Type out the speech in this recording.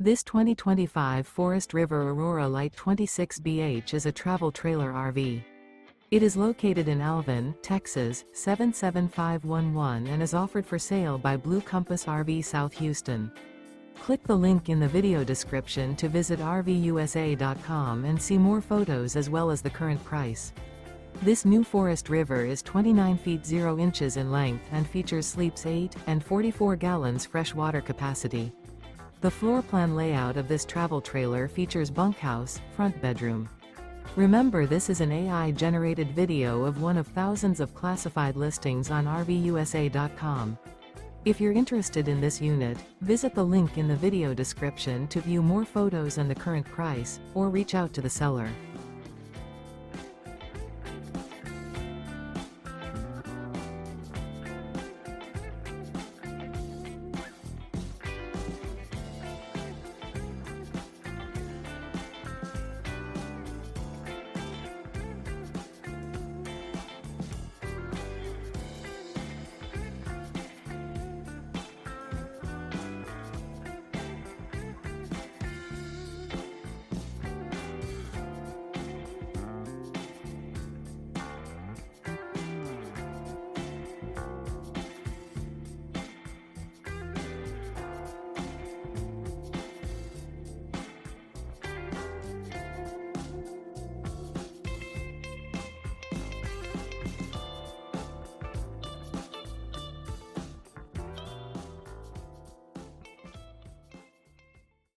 This 2025 Forest River Aurora Light 26BH is a travel trailer RV. It is located in Alvin, Texas, 77511 and is offered for sale by Blue Compass RV South Houston. Click the link in the video description to visit RVUSA.com and see more photos as well as the current price. This new Forest River is 29 feet 0 inches in length and features sleeps 8 and 44 gallons fresh water capacity. The floor plan layout of this travel trailer features bunkhouse, front bedroom. Remember, this is an AI-generated video of one of thousands of classified listings on RVUSA.com. If you're interested in this unit, visit the link in the video description to view more photos and the current price, or reach out to the seller.